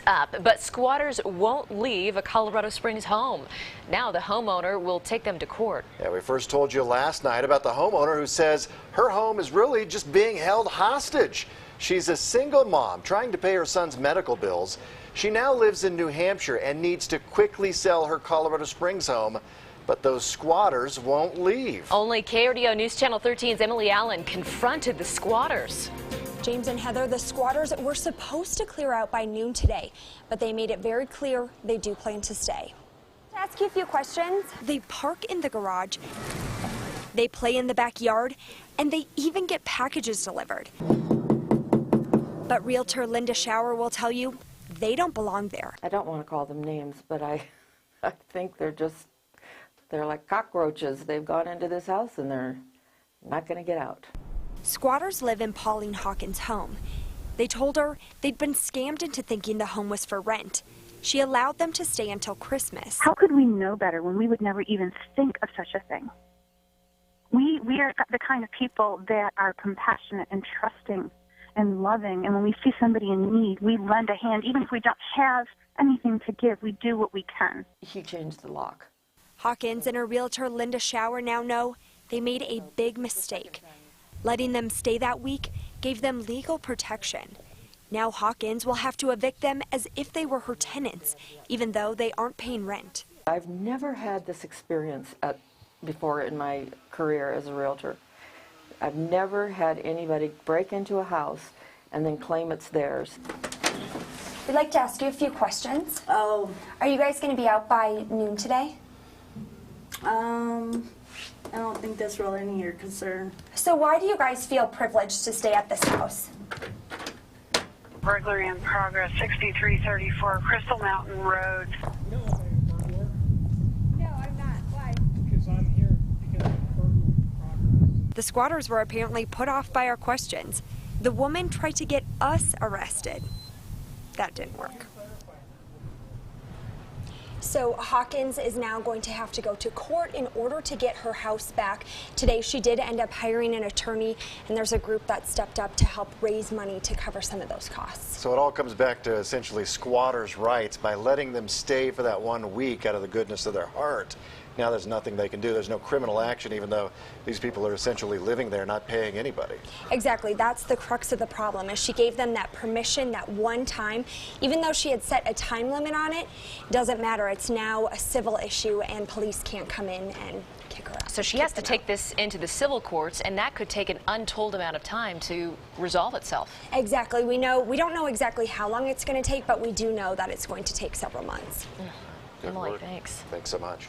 up, but squatters won't leave a Colorado Springs home. Now the homeowner will take them to court. Yeah, we first told you last night about the homeowner who says her home is really just being held hostage. She's a single mom trying to pay her son's medical bills. She now lives in New Hampshire and needs to quickly sell her Colorado Springs home, but those squatters won't leave. Only KRDO News Channel 13's Emily Allen confronted the squatters. James and Heather, the squatters were supposed to clear out by noon today, but they made it very clear they do plan to stay. To ask you a few questions. They park in the garage, they play in the backyard, and they even get packages delivered. But realtor Linda Schauer will tell you they don't belong there. I don't want to call them names, but I think they're like cockroaches. They've gone into this house and they're not going to get out. Squatters live in Pauline Hawkins' home. They told her they'd been scammed into thinking the home was for rent. She allowed them to stay until Christmas. How could we know better when we would never even think of such a thing? We are the kind of people that are compassionate and trusting and loving, and when we see somebody in need, we lend a hand. Even if we don't have anything to give, we do what we can. He changed the lock. Hawkins and her realtor Linda Schauer now know they made a big mistake. Letting them stay that week gave them legal protection. Now Hawkins will have to evict them as if they were her tenants, even though they aren't paying rent. I've never had this experience before in my career as a realtor. I've never had anybody break into a house and then claim it's theirs. We'd like to ask you a few questions. Oh, Are you guys going to be out by noon today? I don't think that's really any of your concern. So why do you guys feel privileged to stay at this house? Burglary in progress, 6334 Crystal Mountain Road. No, I'm not. Why? Because I'm here because of burglary in progress. The squatters were apparently put off by our questions. The woman tried to get us arrested. That didn't work. So Hawkins is now going to have to go to court in order to get her house back. Today she did end up hiring an attorney, and there's a group that stepped up to help raise money to cover some of those costs. So it all comes back to essentially squatters' rights by letting them stay for that 1 week out of the goodness of their heart. Now there's nothing they can do. There's no criminal action, even though these people are essentially living there, not paying anybody. Exactly. That's the crux of the problem, is she gave them that permission that one time. Even though she had set a time limit on it, doesn't matter. It's now a civil issue, and police can't come in and kick her out. So she has to take this into the civil courts, and that could take an untold amount of time to resolve itself. Exactly. We don't know exactly how long it's going to take, but we do know that it's going to take several months. Emily, thanks. Thanks so much.